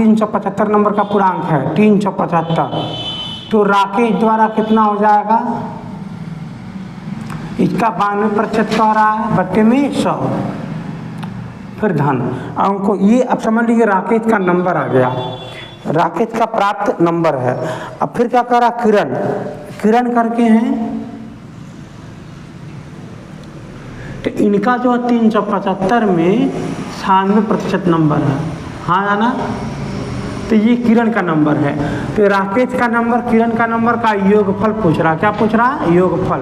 375 number का पूर्णांक है 375, तो राकेश द्वारा कितना हो जाएगा, इसका 92% कह रहा है बट्टे में 100, फिर धन अंको। ये अब समझ लीजिए राकेश का नंबर आ गया, राकेश का प्राप्त नंबर है। अब फिर क्या कह रहा, किरण, किरण करके हैं, तो इनका जो है 375 में 96% नंबर है, हाँ है ना, तो ये किरण का नंबर है। तो राकेश का नंबर किरण का नंबर का योगफल पूछ रहा, क्या पूछ रहा है, योगफल।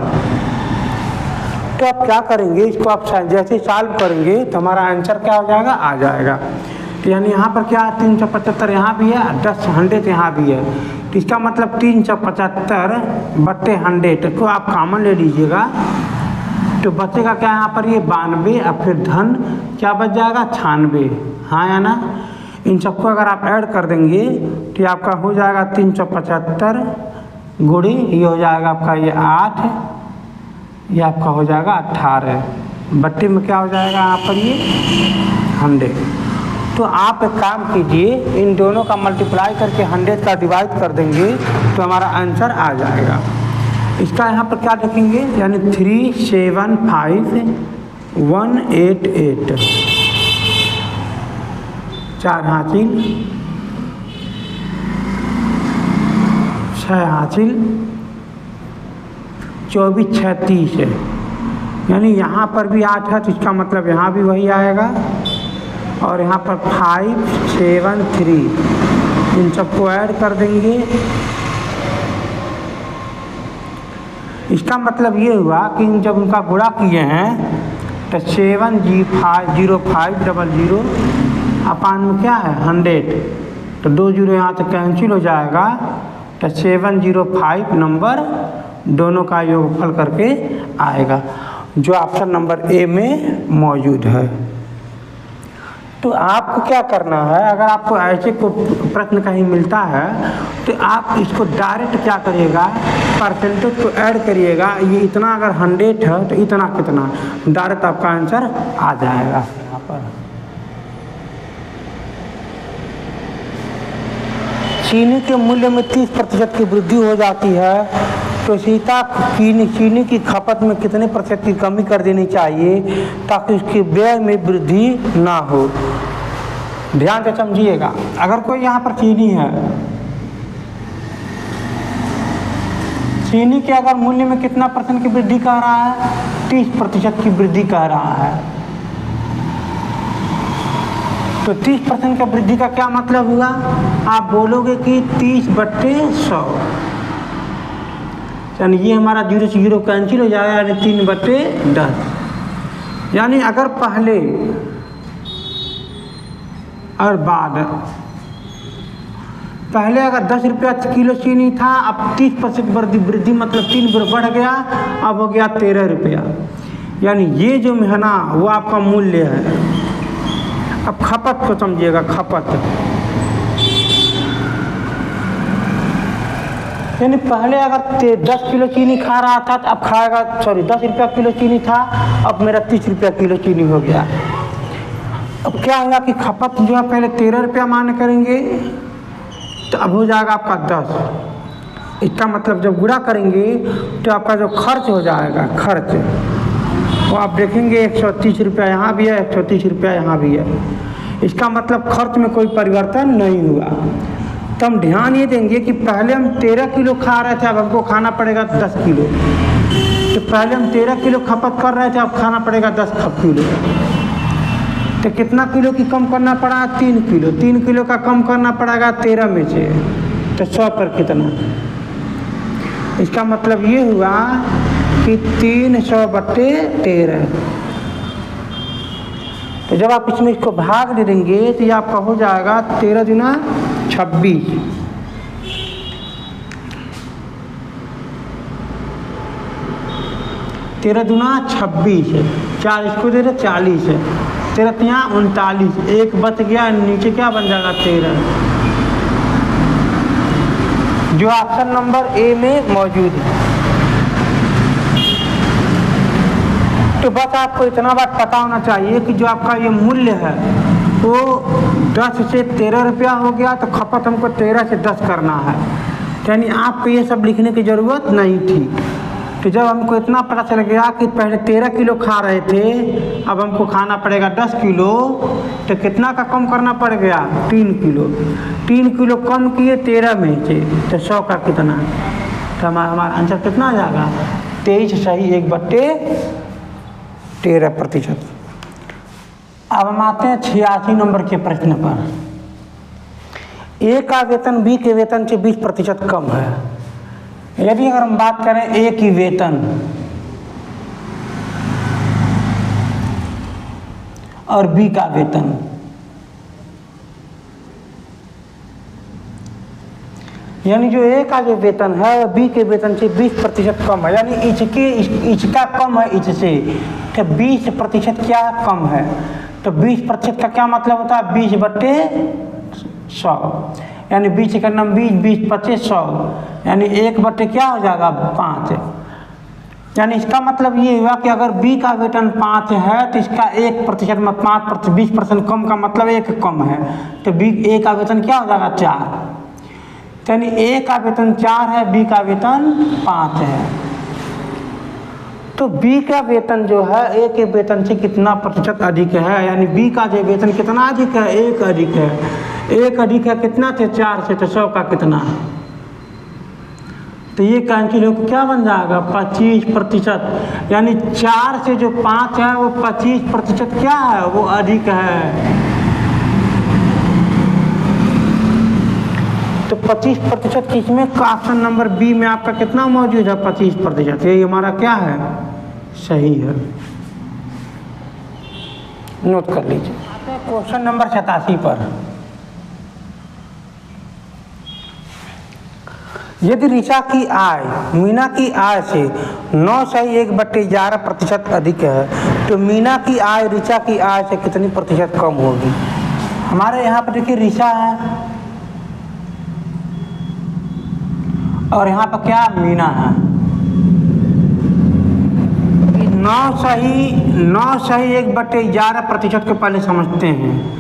तो आप क्या करेंगे, इसको आप जैसे सॉल्व करेंगे तो हमारा आंसर क्या हो जाएगा, आ जाएगा। तो यानी यहाँ पर क्या है, 375 यहाँ भी है, 100 यहाँ भी है, तो इसका मतलब 375 बट्टे 100 को आप कॉमन ले लीजिएगा, तो बचेगा क्या यहाँ पर, ये 92, और फिर धन क्या बच जाएगा, 96, हाँ या ना। इन सबको अगर आप ऐड कर देंगे तो आपका हो जाएगा 375 गुणे ये हो जाएगा आपका ये 8, ये आपका हो जाएगा 18, बट्टे में क्या हो जाएगा यहाँ पर ये 100। तो आप एक काम कीजिए, इन दोनों का मल्टीप्लाई करके 100 का डिवाइड कर देंगे तो हमारा आंसर आ जाएगा। इसका यहाँ पर क्या लिखेंगे, यानी 375188, 4 हासिल 6 हासिल 24 36 है, यानी यहाँ पर भी 8 है, तो इसका मतलब यहाँ भी वही आएगा, और यहाँ पर 573, इन सबको ऐड कर देंगे। इसका मतलब ये हुआ कि जब उनका गुणा किए हैं तो 70500 अपान में क्या है 100, तो 2 जीरो यहाँ से कैंसिल हो जाएगा, तो 705 नंबर दोनों का योगफल करके आएगा, जो ऑप्शन नंबर ए में मौजूद है। तो आपको क्या करना है, अगर आपको ऐसे को प्रश्न कहीं मिलता है तो आप इसको डायरेक्ट क्या करिएगा, परसेंटेज को ऐड करिएगा, ये इतना अगर 100 है तो इतना कितना, डायरेक्ट आपका आंसर आ जाएगा। यहाँ पर चीनी के मूल्य में 30% की वृद्धि हो जाती है, तो सीता चीनी की खपत में कितने प्रतिशत की कमी कर देनी चाहिए ताकि उसके व्यय में वृद्धि ना हो। ध्यान से समझिएगा, अगर कोई यहाँ पर चीनी है, चीनी के अगर मूल्य में कितना % की वृद्धि कर रहा है, 30% की वृद्धि कर रहा है, तो 30% का वृद्धि का क्या मतलब हुआ, आप बोलोगे कि 30/100, यानी ये हमारा 0 से 0 कैंसिल हो जाएगा, यानी 3/10। यानी अगर पहले और बाद, पहले अगर 10 रुपया किलो चीनी था, अब 30% वृद्धि मतलब 3 बढ़ गया, अब हो गया 13 रुपया, यानी ये जो है ना वो आपका मूल्य है। अब खपत को समझिएगा, खपत यानी पहले अगर 10 किलो चीनी खा रहा था तो अब खाएगा, 10 रुपया किलो चीनी था, अब मेरा 30 रुपया किलो चीनी हो गया। अब क्या होगा कि खपत जो है पहले 13 रुपया मान करेंगे, तो अब हो जाएगा आपका 10। इसका मतलब जब गुणा करेंगे तो आपका जो खर्च हो जाएगा, खर्च वो आप देखेंगे 130 रुपया यहाँ भी है, 130 रुपया यहाँ भी है, इसका मतलब खर्च में कोई परिवर्तन नहीं हुआ। तो हम ध्यान ये देंगे कि पहले हम 13 किलो खा रहे थे, अब हमको खाना पड़ेगा 10 किलो, तो पहले हम 13 किलो खपत कर रहे थे, अब खाना पड़ेगा 10 किलो, तो कितना किलो की कम करना पड़ा, 3 किलो, 3 किलो का कम करना पड़ेगा 13 में से, तो 100 पर कितना, इसका मतलब ये हुआ कि 300/13। तो जब आप इसमें इसको भाग दे देंगे तो ये आपका हो जाएगा 13 दूना 26, 13 दूना 26, 4 इसको दे रहे 40 है, 13 यहाँ 39, एक बच गया, नीचे क्या बन जाएगा 13, जो ऑप्शन नंबर ए में मौजूद है। तो बस आपको इतना बात पता होना चाहिए कि जो आपका ये मूल्य है वो 10 से 13 रुपया हो गया तो खपत हमको 13 से 10 करना है, यानी आपको ये सब लिखने की ज़रूरत नहीं थी। तो जब हमको इतना पता चल गया कि पहले 13 किलो खा रहे थे, अब हमको खाना पड़ेगा 10 किलो, तो कितना का कम करना पड़ गया? 3 किलो। 3 किलो कम किए 13 में से, तो 100 का कितना? तो हमारा आंसर कितना आ जाएगा? 23 सही 1/13%। अब हम आते हैं 86 नंबर के प्रश्न पर। ए का वेतन बी के वेतन से 20% कम है। यदि अगर हम बात करें ए की वेतन और बी का वेतन, यानी जो ए का जो वेतन है बी के वेतन से 20% कम है, यानी इसका कम है इससे, तो 20% क्या कम है? तो 20% का क्या मतलब होता है? 20/100, यानी 20 का नाम 20, 20, 25, 100, यानी 1/, क्या हो जाएगा? 5। यानी इसका मतलब ये हुआ कि अगर बी का वेतन 5 है तो इसका 1% में 5%, 20% कम का मतलब 1 कम है, तो बी ए का वेतन क्या हो जाएगा? 4। यानी ए का वेतन 4 है, बी का वेतन 5 है। तो बी का वेतन जो है ए के वेतन से कितना प्रतिशत अधिक है? यानी बी का जो वेतन कितना अधिक है? 1 अधिक है। 1 अधिक है कितना थे? 4 से, तो 100 का कितना? तो ये कैंसिल होकर क्या बन जाएगा? 25%। यानी 4 से जो 5 है वो 25% क्या है? वो अधिक है। तो 25% किसमें? ऑप्शन नंबर बी में आपका कितना मौजूद है? 25%। ये हमारा क्या है? सही है, नोट कर लीजिए। आते हैं क्वेश्चन नंबर 87 पर। यदि ऋचा की आय मीना की आय से 9 सही 1/11% अधिक है, तो मीना की आय ऋचा की आय से कितनी प्रतिशत कम होगी? हमारे यहाँ पर देखिए ऋचा है और यहाँ पर क्या? मीना है। 9 सही 1/11% को पहले समझते हैं।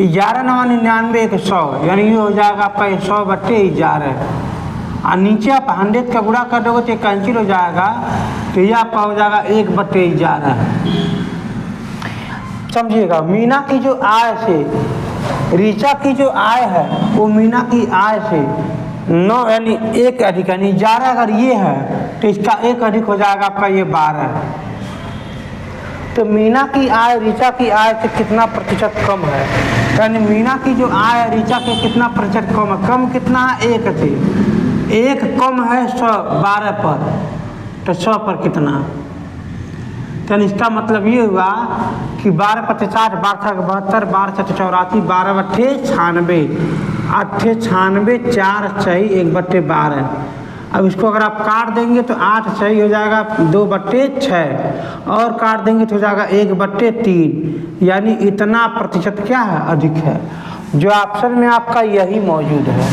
11 9 99 100, यानी ये हो जाएगा आपका 100/11। और नीचे आप 100 का गुणा कर दोगे तो कैंसिल हो जाएगा, तो ये आपका हो जाएगा 1/11। समझिएगा, मीना की जो आय से ऋचा की जो आय है वो मीना की आय से 9 यानी 1 अधिक, यानी 11 अगर ये है तो इसका 1 अधिक हो जाएगा आपका ये 12। तो मीना की आय ऋचा की आय से कितना प्रतिशत कम है? यानी मीना की जो आय है ऋचा के कितना प्रतिशत कम है? कम कितना है? 1 से। 1 कम है 100 12 पर, तो 100 पर कितना? तो इसका मतलब ये हुआ कि 12 × 60, 12 × 72, 12 × 84, 12/96, 98, 4 सही 1/12। अब इसको अगर आप काट देंगे तो 8 सही हो जाएगा 2/6, और काट देंगे तो हो जाएगा 1/3, यानी इतना प्रतिशत क्या है? अधिक है। जो ऑप्शन में आपका यही मौजूद है।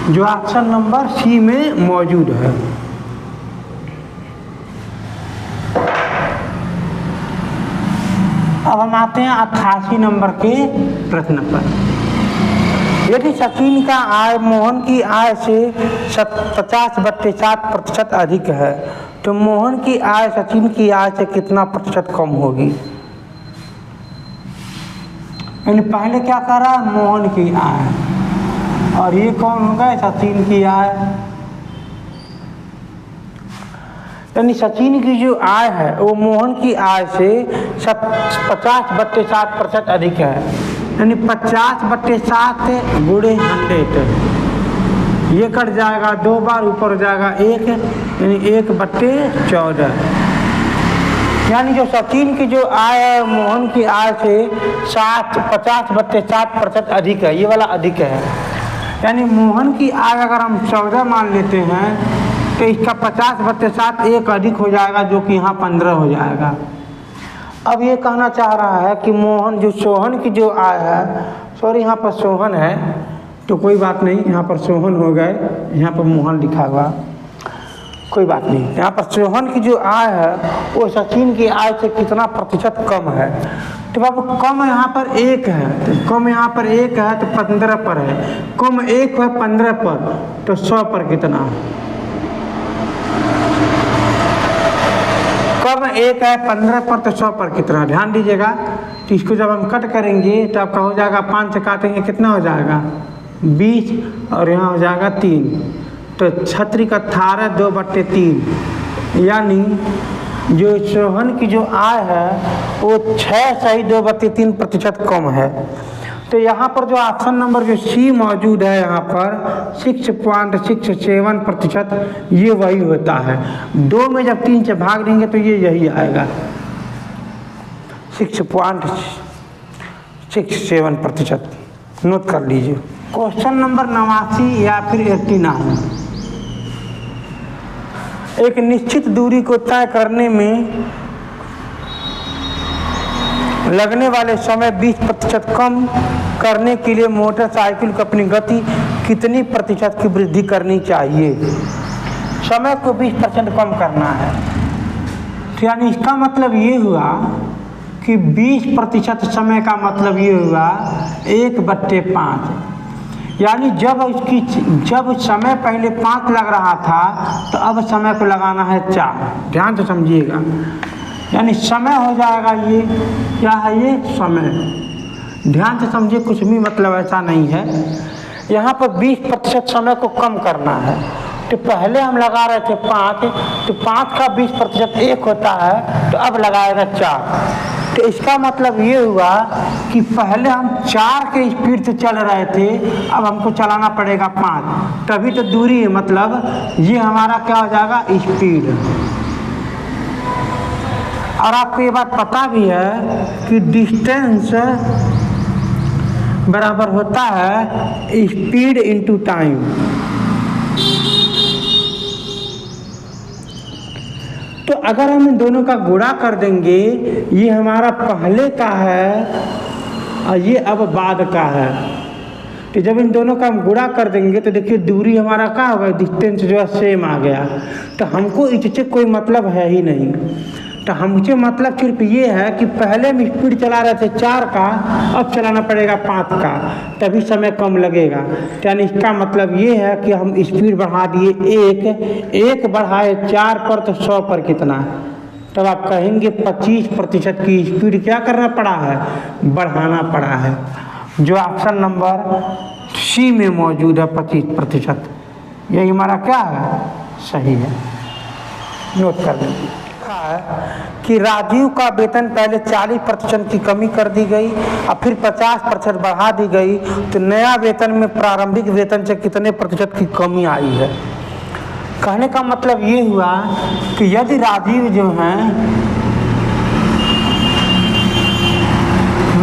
जो ऑप्शन नंबर सी में मौजूद है। अब हम आते हैं 88 नंबर के प्रश्न पर। यदि सचिन का आय मोहन की आय से 50/7% अधिक है, तो मोहन की आय सचिन की आय से कितना प्रतिशत कम होगी? यानी पहले क्या कर रहा है? मोहन की आय, और ये कौन होगा? सचिन की आय। यानी सचिन की जो आय है वो मोहन की आय से 50/7% अधिक है, यानी 50/7 गुणे 100, ये कट जाएगा 2 बार, ऊपर हो जाएगा 1, यानी 1/14। यानी जो सचिन की जो आय है मोहन की आय से 50/7% अधिक है, ये वाला अधिक है। यानी मोहन की आय अगर हम 14 मान लेते हैं तो इसका 50/7 1 अधिक हो जाएगा, जो कि यहाँ 15 हो जाएगा। अब ये कहना चाह रहा है कि मोहन जो सोहन की जो आय है, सॉरी यहाँ पर सोहन है तो कोई बात नहीं, यहाँ पर सोहन हो गए, यहाँ पर मोहन लिखा हुआ। कोई बात नहीं। यहाँ पर सोहन की जो आय है वो सचिन की आय से कितना प्रतिशत कम है? तो बाबू कम यहाँ पर 1 है, तो कम यहाँ पर 1 है तो 15 पर है, कम 1 है 15 पर, तो 100 पर कितना? कम 1 है 15 पर तो 100 पर कितना? ध्यान दीजिएगा। तो इसको जब हम कट करेंगे तो आपका हो जाएगा 5 से काटेंगे कितना हो जाएगा? 20 और यहाँ हो जाएगा 3, तो 36 18 2/3, यानी जो सोहन की जो आय है वो 6.2/3% कम है। तो यहाँ पर जो ऑप्शन नंबर जो सी मौजूद है यहाँ पर 6.67% ये वही होता है। 2 में जब 3 से भाग देंगे तो ये यही आएगा 6.67%। नोट कर लीजिए। क्वेश्चन नंबर 89 या फिर 89, एक निश्चित दूरी को तय करने में लगने वाले समय 20% कम करने के लिए मोटरसाइकिल को अपनी गति कितनी प्रतिशत की वृद्धि करनी चाहिए? समय को 20% कम करना है, तो यानी इसका मतलब ये हुआ कि 20% समय का मतलब ये हुआ 1/5, यानी जब समय पहले 5 लग रहा था तो अब समय को लगाना है 4। ध्यान से समझिएगा, यानी समय हो जाएगा ये, क्या है ये? समय। ध्यान से समझिए, कुछ भी मतलब ऐसा नहीं है। यहाँ पर 20% समय को कम करना है, तो पहले हम लगा रहे थे 5, तो 5 का 20% 1 होता है, तो अब लगाएगा 4। तो इसका मतलब ये हुआ कि पहले हम 4 के स्पीड से चल रहे थे, अब हमको चलाना पड़ेगा 5, तभी तो दूरी है, मतलब ये हमारा क्या हो जाएगा? स्पीड। और आपको ये बात पता भी है कि डिस्टेंस बराबर होता है स्पीड इनटू टाइम। तो अगर हम इन दोनों का गुणा कर देंगे, ये हमारा पहले का है और ये अब बाद का है, तो जब इन दोनों का हम गुणा कर देंगे तो देखिए दूरी हमारा क्या होगा? डिस्टेंस जो है सेम आ गया। तो हमको इससे कोई मतलब है ही नहीं। तो हमसे मतलब सिर्फ ये है कि पहले हम स्पीड चला रहे थे 4 का, अब चलाना पड़ेगा 5 का, तभी समय कम लगेगा। तो यानी इसका मतलब ये है कि हम स्पीड बढ़ा दिए 1 बढ़ाए 4 पर, तो 100 पर कितना? तब आप कहेंगे 25% की स्पीड क्या करना पड़ा है? बढ़ाना पड़ा है, जो ऑप्शन नंबर सी में मौजूद है 25%। यही हमारा क्या है? सही है। नोट कर लीजिए कि राजीव का वेतन पहले 40% की कमी कर दी गई और फिर 50% बढ़ा दी गई, तो नया वेतन में प्रारंभिक वेतन से कितने प्रतिशत की कमी आई है? कहने का मतलब ये हुआ कि यदि राजीव जो हैं,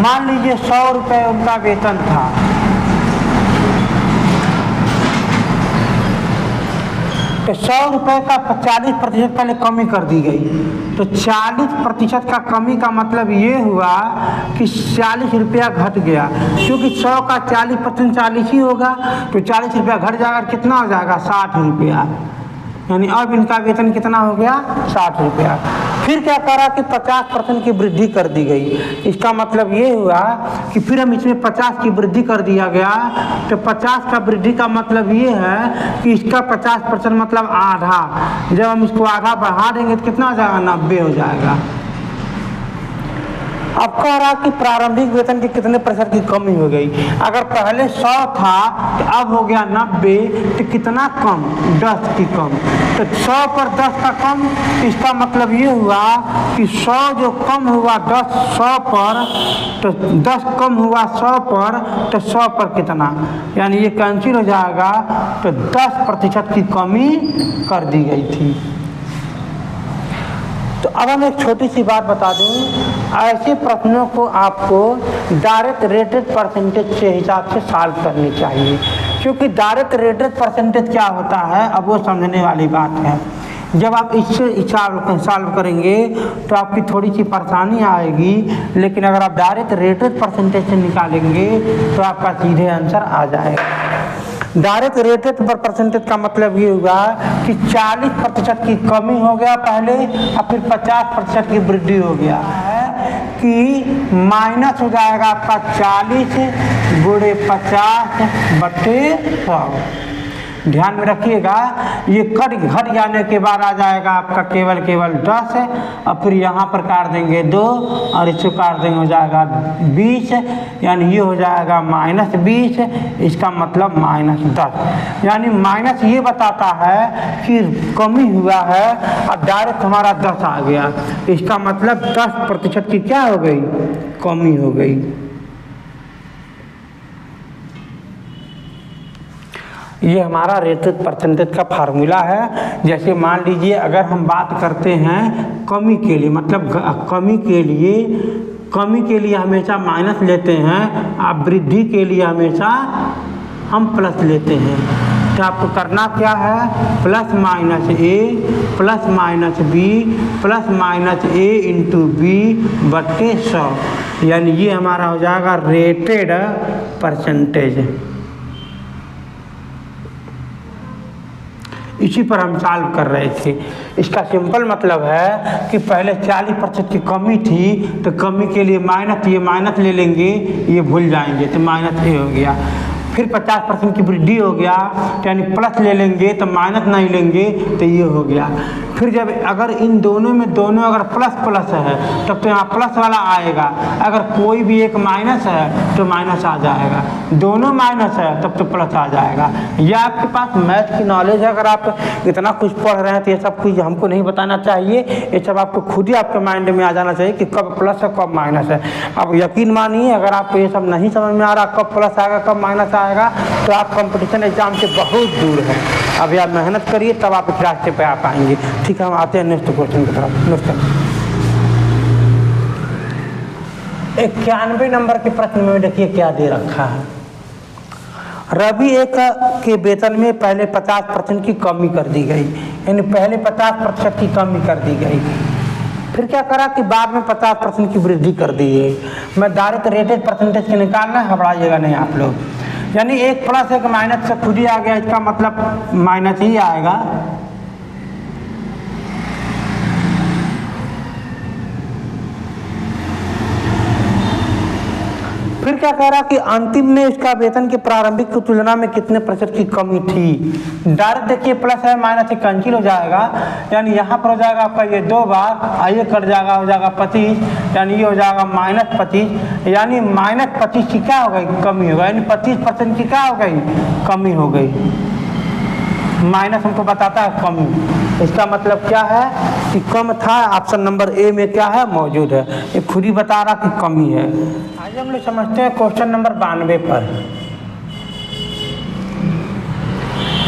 मान लीजिए 100 रुपये उनका वेतन था, तो 100 रुपये का 40% पहले कमी कर दी गई, तो 40% का कमी का मतलब ये हुआ कि 40 रुपया घट गया, क्योंकि 100 का 40% 40 ही होगा, तो 40 रुपया घट जाएगा, कितना हो जाएगा? 60 रुपया। यानी अब इनका वेतन कितना हो गया? 60 रुपया। फिर क्या करा कि 50% की वृद्धि कर दी गई। इसका मतलब ये हुआ कि फिर हम इसमें 50 की वृद्धि कर दिया गया, तो 50 का वृद्धि का मतलब ये है कि इसका 50% मतलब आधा। जब हम इसको आधा बढ़ा देंगे तो कितना हो जाएगा? 90 हो जाएगा। अब कह रहा कि प्रारंभिक वेतन के कितने प्रतिशत की कमी हो गई? अगर पहले 100 था तो अब हो गया 90, तो कितना कम? 10 की कम। तो 100 पर 10 का कम, इसका मतलब ये हुआ कि 100 जो कम हुआ 10 100 पर, तो 10 कम हुआ 100 पर, तो 100 पर कितना? यानी ये कैंसिल हो जाएगा, तो 10% की कमी कर दी गई थी। तो अब हम एक छोटी सी बात बता दूं, ऐसे प्रश्नों को आपको डायरेक्ट रेटेड परसेंटेज के हिसाब से सॉल्व करनी चाहिए, क्योंकि डायरेक्ट रेटेड परसेंटेज क्या होता है अब वो समझने वाली बात है। जब आप इससे सॉल्व करेंगे तो आपकी थोड़ी सी परेशानी आएगी, लेकिन अगर आप डायरेक्ट रेटेड परसेंटेज से निकालेंगे तो आपका सीधे आंसर आ जाएगा। डायरेक्ट रेटेड पर परसेंटेज का मतलब ये हुआ कि 40% की कमी हो गया पहले और फिर 50% की वृद्धि हो गया है कि माइनस हो जाएगा आपका 40 गुणे 50/100। ध्यान में रखिएगा, ये घट जाने के बाद आ जाएगा आपका केवल 10 और फिर यहाँ पर काट देंगे 2 और इसको काट देंगे, हो जाएगा 20, यानी ये हो जाएगा -20, इसका मतलब -10। यानी माइनस ये बताता है कि कमी हुआ है और डायरेक्ट हमारा 10 आ गया, इसका मतलब 10% की क्या हो गई, कमी हो गई। ये हमारा रेटेड परसेंटेज का फार्मूला है। जैसे मान लीजिए अगर हम बात करते हैं कमी के लिए, मतलब कमी के लिए हमेशा माइनस लेते हैं और वृद्धि के लिए हमेशा हम प्लस लेते हैं। तो आपको करना क्या है, +-a +-b +-a into b/100, यानी ये हमारा हो जाएगा रेटेड परसेंटेज। इसी पर हम सॉल्व कर रहे थे। इसका सिंपल मतलब है कि पहले 40% की कमी थी तो कमी के लिए ये माइनस ले लेंगे, ये भूल जाएंगे तो -a हो गया। फिर 50% की वृद्धि हो गया यानी प्लस ले लेंगे तो माइनस नहीं लेंगे तो ये हो गया। फिर जब अगर इन दोनों में अगर प्लस है तब तो यहाँ प्लस वाला आएगा, अगर कोई भी एक माइनस है तो माइनस आ जाएगा, दोनों माइनस है तब तो प्लस आ जाएगा। यह आपके पास मैथ की नॉलेज है, अगर आप इतना कुछ पढ़ रहे हैं तो ये सब कुछ हमको नहीं बताना चाहिए, ये सब आपको खुद ही आपके माइंड में आ जाना चाहिए कि कब प्लस है कब माइनस है। अब यकीन मानिए अगर आपको ये सब नहीं समझ में आ रहा कब प्लस आएगा कब माइनस आएगा तो आप कंपटीशन एग्जाम से बहुत दूर हैं। अभी आप मेहनत करिए तब आप इस रास्ते पे आ पाएंगे। ठीक है, हम आते हैं नेक्स्ट क्वेश्चन की तरफ। नेक्स्ट 91 नंबर के प्रश्न में देखिए क्या दे रखा है। रवि एक के वेतन में पहले 50% की कमी कर दी गई, यानी पहले 50% की कमी कर दी गई, फिर क्या करा कि बाद में 50% की वृद्धि कर दी गई। मैं डायरेक्ट रेटेड परसेंटेज के निकालना है, घबराइएगा नहीं आप लोग। यानी एक प्लस एक माइनस से खुद ही आ गया, इसका मतलब माइनस ही आएगा। फिर क्या कह रहा कि अंतिम में इसका वेतन के प्रारंभिक की तुलना में कितने प्रतिशत की कमी थी। डायरेक्ट देखिए प्लस है माइनस से कैंसिल हो जाएगा, यानी यहाँ पर हो जाएगा आपका ये 2 बार, आइए कट जाएगा, हो जाएगा 25, यानी ये हो जाएगा -25, यानी -25 की क्या हो गई, कमी हो गई, यानी 25% की क्या हो गई, कमी हो गई। माइनस हमको बताता है कमी, इसका मतलब क्या है कि कम था, ऑप्शन नंबर ए में क्या है मौजूद है, ये खुद ही बता रहा कि कमी है। आज हम लोग समझते हैं क्वेश्चन नंबर 92 पर।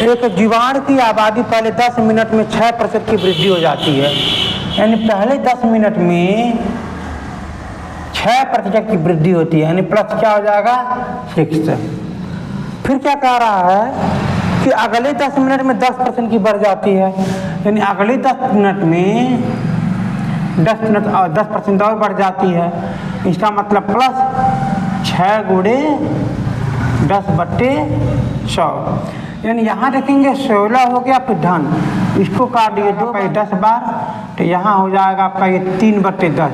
एक जीवाणु की आबादी पहले 10 मिनट में 6% की वृद्धि हो जाती है, यानी पहले 10 मिनट में 6% की वृद्धि होती है, यानी प्लस क्या हो जाएगा 6। फिर क्या कह रहा है कि अगले 10 मिनट में 10% की बढ़ जाती है, यानी अगले 10 मिनट में 10% और बढ़ जाती है, इसका मतलब प्लस 6 गुणे 10/100, यानी यहाँ देखेंगे 16 हो गया, फिर धन इसको काट दिए 2 का 10 बार, तो यहाँ हो जाएगा आपका ये 3/10।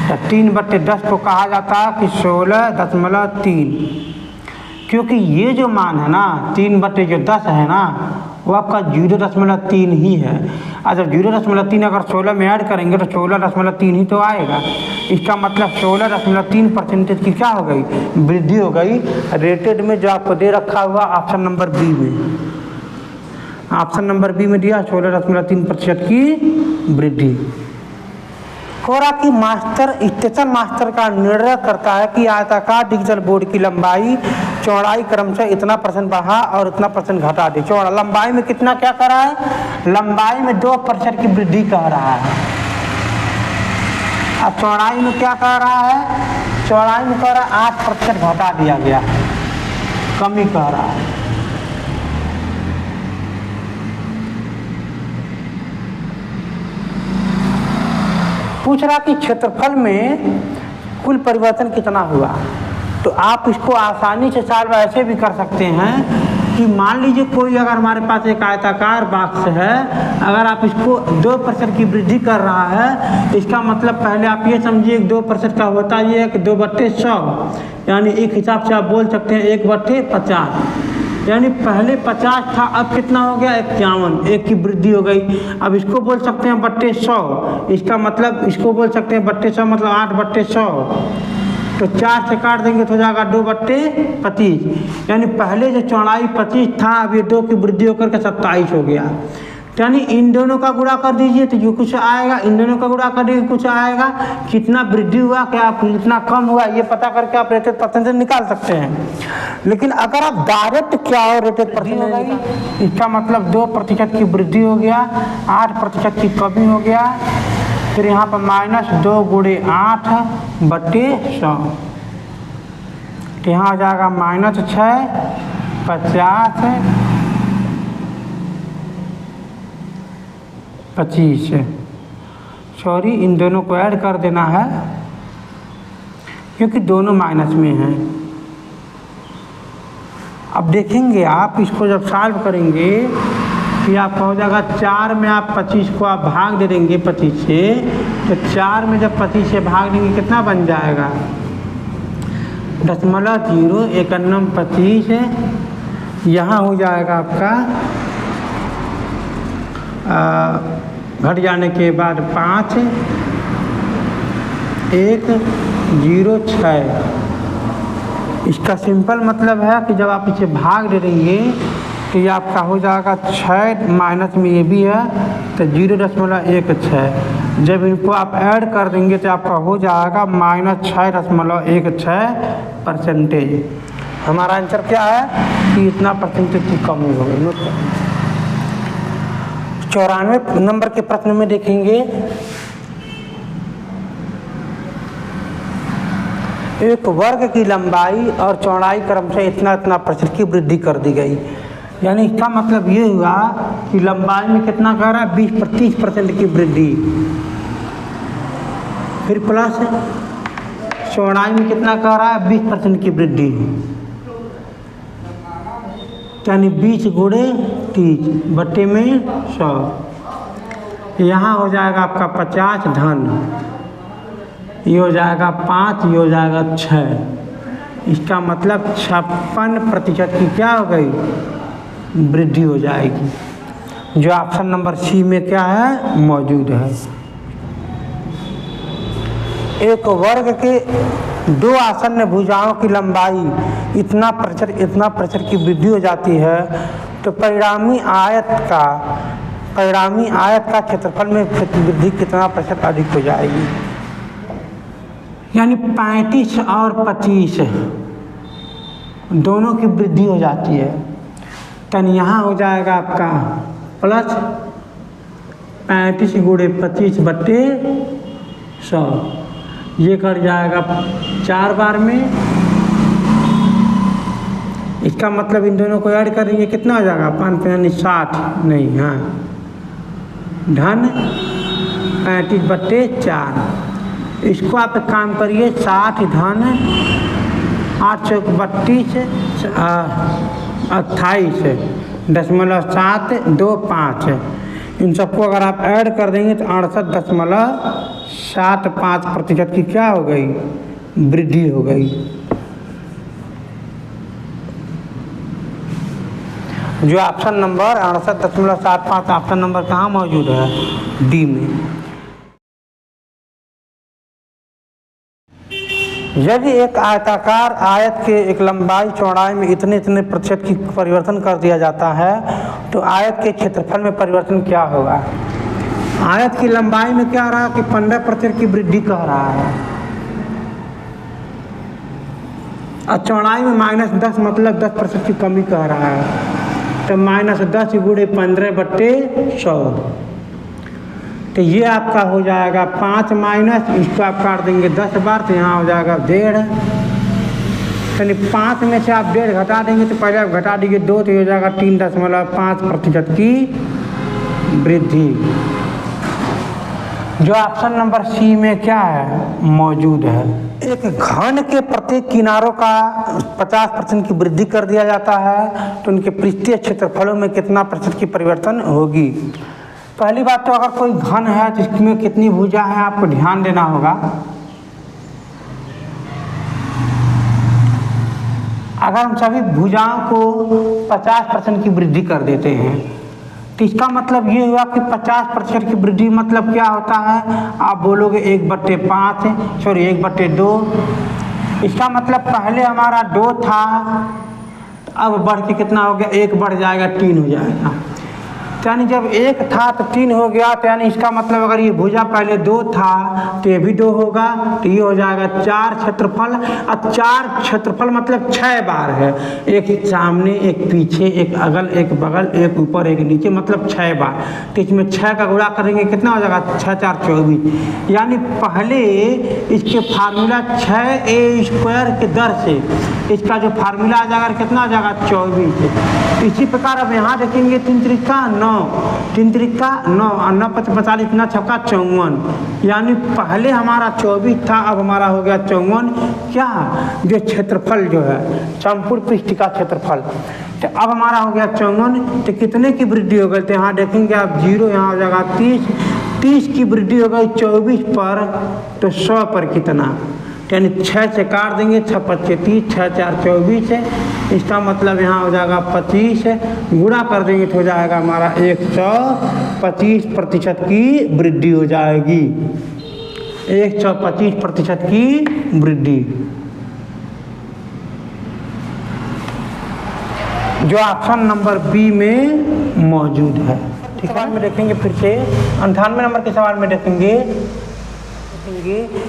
तो 3/10 को कहा जाता है कि 16.3, क्योंकि ये जो मान है ना 3/10 है ना वो आपका 0.3 ही है। अच्छा 0.3 अगर 16 में ऐड करेंगे तो 16.3 ही तो आएगा, इसका मतलब 16.3% की क्या हो गई, वृद्धि हो गई। रेटेड में जो आपको दे रखा हुआ ऑप्शन नंबर बी में, ऑप्शन नंबर बी में दिया 16.3% की वृद्धि। कोरा की स्टेशन मास्टर का निर्णय करता है कि आयताकार डिजिटल बोर्ड की लंबाई चौड़ाई क्रमशः इतना % बढ़ा और इतना % घटा दे। लंबाई में कितना क्या कर रहा है, लंबाई में 2% की वृद्धि कह रहा है। अब चौड़ाई में क्या कह रहा है, चौड़ाई में कह रहा है 8% घटा दिया गया, कमी कह रहा है। पूछ रहा कि क्षेत्रफल में कुल परिवर्तन कितना हुआ। तो आप इसको आसानी से सॉल्व ऐसे भी कर सकते हैं कि मान लीजिए कोई अगर हमारे पास एक आयताकार बॉक्स है, अगर आप इसको 2% की वृद्धि कर रहा है, इसका मतलब पहले आप ये समझिए 2% का होता ये है कि 2/100, यानी एक हिसाब से आप बोल सकते हैं 1/50, यानी पहले 50 था, अब कितना हो गया 51, एक की वृद्धि हो गई। अब इसको बोल सकते हैं 1/100, इसका मतलब इसको बोल सकते हैं 1/100 मतलब 8/100, तो 4 से काट देंगे तो हो जाएगा 2/25, यानी पहले जो चौड़ाई 25 था, अब ये 2 की वृद्धि होकर के 27 हो गया। यानी इन दोनों का गुणा कर दीजिए तो जो कुछ आएगा, इन दोनों का गुणा कर दीजिए कुछ आएगा, कितना वृद्धि हुआ, क्या कितना कम हुआ, ये पता करके आप रेटेड परसेंटेज निकाल सकते हैं। लेकिन अगर आप डायरेक्ट क्या हो रेटेड परसेंटेज, इसका मतलब 2% की वृद्धि हो गया, 8% की कमी हो गया, फिर यहाँ पर -2 × 8/100, तो यहाँ हो जाएगा -6, 50, 25, सॉरी इन दोनों को ऐड कर देना है क्योंकि दोनों माइनस में हैं। अब देखेंगे आप इसको जब सॉल्व करेंगे कि आपका हो जाएगा 4 में आप 25 को आप भाग दे देंगे 25 से, तो 4 में जब 25 से भाग देंगे कितना बन जाएगा 0.0 91 25 है। यहाँ हो जाएगा आपका घट जाने के बाद 5 1 0 6। इसका सिंपल मतलब है कि जब आप इसे भाग दे देंगे तो ये आपका हो जाएगा 6 माइनस में ये भी है तो 0.16। जब इनको आप ऐड कर देंगे तो आपका हो जाएगा -6.16%। हमारा आंसर क्या है कि इतना परसेंटेज की कमी हो गई। 94 नंबर के प्रश्न में देखेंगे, एक वर्ग की लंबाई और चौड़ाई क्रमशः इतना प्रतिशत की वृद्धि कर दी गई। यानी इसका मतलब ये हुआ कि लंबाई में कितना कर रहा है 20-30% की वृद्धि, फिर प्लस चौड़ाई में कितना कर रहा है 20% की वृद्धि, यानी 20 × 30 बटे में 100। यहाँ हो जाएगा आपका 50 धन, ये हो जाएगा 5, ये हो जाएगा 6। इसका मतलब 56% की क्या हो गई वृद्धि हो जाएगी, जो ऑप्शन नंबर सी में क्या है मौजूद है। एक वर्ग के 2 आसन्न भुजाओं की लंबाई इतना प्रतिशत की वृद्धि हो जाती है तो परिणामी आयत का क्षेत्रफल में वृद्धि कितना प्रतिशत अधिक हो जाएगी। यानी 35 और 25 दोनों की वृद्धि हो जाती है, तो यहाँ हो जाएगा आपका प्लस 35 × 25 बटे 100। ये कर जाएगा 4 बार में। इसका मतलब इन दोनों को ऐड करेंगे कितना हो जाएगा 5 यानी 60 नहीं, हाँ धन 35 बटे 4। इसको आप एक काम करिए 60 धन 8 चौक 32 28.725। इन सबको अगर आप ऐड कर देंगे तो 68.75% की क्या हो गई वृद्धि हो गई। जो ऑप्शन नंबर 68.75 ऑप्शन नंबर कहाँ मौजूद है डी में। यदि एक आयताकार आयत के एक लंबाई चौड़ाई में इतने प्रतिशत की परिवर्तन कर दिया जाता है तो आयत के क्षेत्रफल में परिवर्तन क्या होगा। आयत की लंबाई में क्या रहा कि 15% की वृद्धि कह रहा है और चौड़ाई में -10 मतलब 10% की कमी कह रहा है, तो -10 × 15 बटे 100। तो ये आपका हो जाएगा 5 माइनस, इसको आप काट देंगे 10 बार तो यहाँ हो जाएगा 1.5। यानी 5 में से आप 1.5 घटा देंगे तो पहले आप घटा दीजिए 2 तो हो जाएगा 3.5% की वृद्धि। जो ऑप्शन नंबर सी में क्या है मौजूद है। एक घन के प्रत्येक किनारों का 50% की वृद्धि कर दिया जाता है तो उनके पृष्ठीय क्षेत्रफलों में कितना प्रतिशत की परिवर्तन होगी। पहली बात तो अगर कोई घन है तो इसमें कितनी भुजा है आपको ध्यान देना होगा। अगर हम सभी भुजाओं को 50% की वृद्धि कर देते हैं तो इसका मतलब ये हुआ कि 50% की वृद्धि मतलब क्या होता है। आप बोलोगे 1/5 सॉरी 1/2। इसका मतलब पहले हमारा 2 था अब बढ़ के कितना हो गया 1 बढ़ जाएगा 3 हो जाएगा। यानी जब 1 था तो 3 हो गया तो यानी इसका मतलब अगर ये भुजा पहले 2 था तो ये भी 2 होगा तो ये हो जाएगा 4 क्षेत्रफल। अब 4 क्षेत्रफल मतलब 6 बार है, एक सामने एक पीछे एक अगल एक बगल एक ऊपर एक नीचे मतलब 6 बार। तो इसमें 6 का गुणा करेंगे कितना हो जाएगा 6 4 24। यानी पहले इसके फार्मूला 6a² के दर से इसका जो फार्मूला आ जाएगा कितना आ जाएगा 24। इसी प्रकार अब यहाँ देखेंगे 3 त्रिका 9 3 त्रिका 9 और 9 5 45 इतना 6 54। यानी पहले हमारा 24 था अब हमारा हो गया 54। क्या जो क्षेत्रफल जो है संपूर्ण पृष्ठ का क्षेत्रफल तो अब हमारा हो गया 54। तो कितने की वृद्धि हो गई तो यहाँ देखेंगे आप 0 यहाँ हो जाएगा 30 की वृद्धि हो गई 24 पर तो 100 पर कितना यानी 6 से काट देंगे 6 5 30 6 4 24 है। इसका मतलब यहाँ हो जाएगा 25 है, गुणा कर देंगे तो हो जाएगा हमारा 125% की वृद्धि हो जाएगी। 125% की वृद्धि जो ऑप्शन नंबर बी में मौजूद है। ठीक है, में देखेंगे फिर से 98 नंबर के सवाल में देखेंगे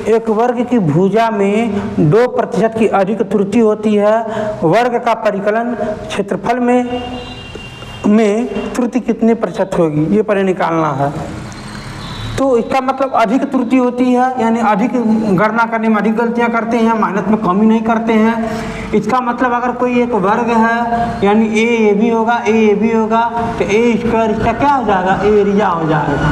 एक वर्ग की भुजा में 2% की अधिक त्रुटि होती है, वर्ग का परिकलन क्षेत्रफल में त्रुटि कितने प्रतिशत होगी ये पर निकालना है। तो इसका मतलब अधिक त्रुटि होती है यानी अधिक गणना करने में अधिक गलतियां करते हैं, मेहनत में कमी नहीं करते हैं। इसका मतलब अगर कोई एक वर्ग है यानी ए भी होगा ए भी होगा तो a² इसका क्या हो जाएगा एरिया हो जाएगा।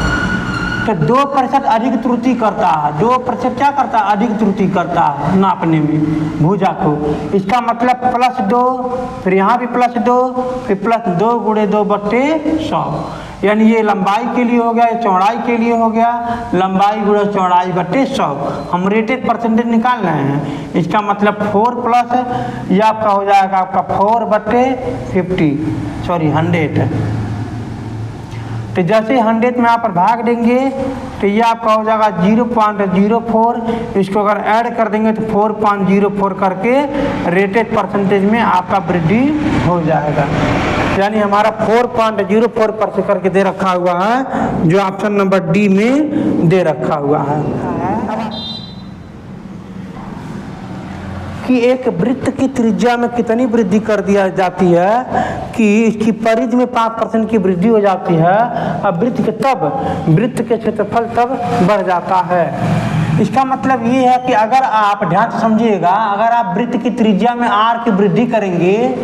तो 2% अधिक त्रुटि करता है, 2% क्या करता है अधिक त्रुटि करता है नापने में भुजा को। इसका मतलब +2 फिर यहाँ भी +2 फिर +2 × 2/100 यानी ये लंबाई के लिए हो गया ये चौड़ाई के लिए हो गया लंबाई × चौड़ाई 100। हम रेटेड परसेंटेज निकाल रहे हैं। इसका मतलब 4 प्लस ये आपका हो जाएगा आपका 4/50 सॉरी 100। तो जैसे 100 में यहाँ पर भाग देंगे तो ये आपका हो जाएगा 0.04। इसको अगर ऐड कर देंगे तो 4.04 करके रेटेड परसेंटेज में आपका वृद्धि हो जाएगा। यानी हमारा 4.04% करके दे रखा हुआ है जो ऑप्शन नंबर डी में दे रखा हुआ है कि एक वृत्त की त्रिज्या में कितनी वृद्धि कर दिया जाती है कि इसकी परिधि में 5% की वृद्धि हो जाती है। अब वृत्त के क्षेत्रफल तब बढ़ जाता है। इसका मतलब ये है कि अगर आप ध्यान से समझिएगा अगर आप वृत्त की त्रिज्या में r की वृद्धि करेंगे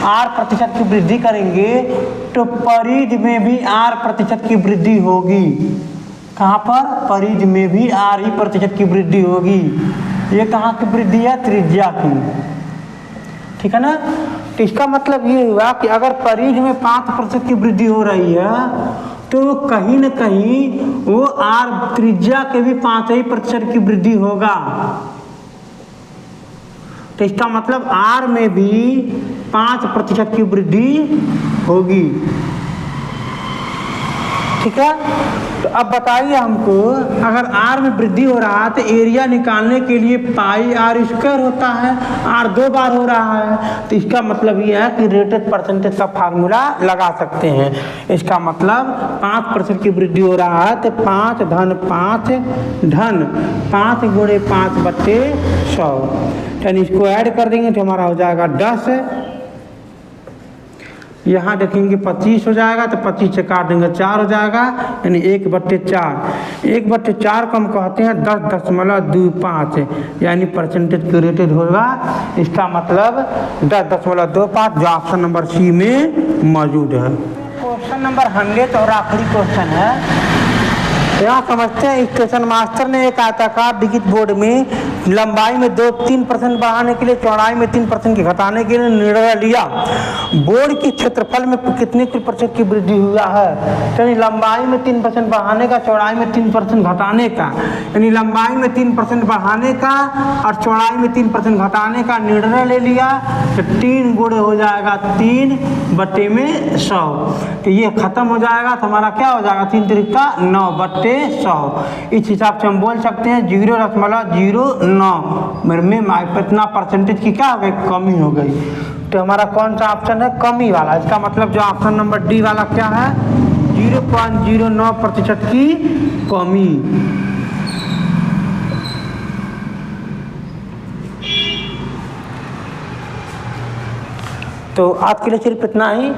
r% की वृद्धि करेंगे तो परिधि में भी r% की वृद्धि होगी। कहाँ पर परिधि में भी r% की वृद्धि होगी। ये कहाँ की वृद्धि है त्रिज्या की। ठीक है ना। तो इसका मतलब ये हुआ कि अगर परिधि में 5% की वृद्धि हो रही है तो कहीं न कहीं वो r त्रिज्या के भी 5% की वृद्धि होगा। तो इसका मतलब r में भी 5% की वृद्धि होगी। ठीक है। तो अब बताइए हमको अगर r में वृद्धि हो रहा है तो एरिया निकालने के लिए πr² होता है, r 2 बार हो रहा है तो इसका मतलब ये है कि रेटेड परसेंटेज का फार्मूला लगा सकते हैं। इसका मतलब 5% की वृद्धि हो रहा है तो 5 धन 5 × 5/100 यानी इसको ऐड कर देंगे तो हमारा हो जाएगा 10। यहाँ देखेंगे 25 हो जाएगा तो 25 से काट देंगे 4 हो जाएगा यानी 1/4। 1/4 को हम कहते हैं 10.25 यानी परसेंटेज की रेटेड होगा। इसका मतलब 10.25 जो ऑप्शन नंबर सी में मौजूद है। क्वेश्चन नंबर 100 और आखिरी क्वेश्चन है यहाँ समझते हैं, स्टेशन मास्टर ने एक आयताकार डिजिट बोर्ड में लंबाई में 3% बढ़ाने के लिए, चौड़ाई में 3% की घटाने के लिए निर्णय लिया। बोर्ड की क्षेत्रफल में कितने प्रतिशत की वृद्धि हुआ है? यानी लंबाई में 3% बढ़ाने का, चौड़ाई में 3% घटाने का, यानी लंबाई में 3% बढ़ाने का और चौड़ाई में 3% घटाने का निर्णय ले लिया। तो 3 गुणे हो जाएगा 3/100। तो ये खत्म हो जाएगा, तो हमारा क्या हो जाएगा? 3 त्रिका 9/100। इस हिसाब से हम बोल सकते हैं 0.09 में इतना परसेंटेज की क्या हो गई? कमी हो गई। तो हमारा कौन सा ऑप्शन है? कमी वाला। इसका मतलब जो ऑप्शन नंबर डी वाला क्या है? 0.09% की कमी। तो आज के लिए सिर्फ इतना ही।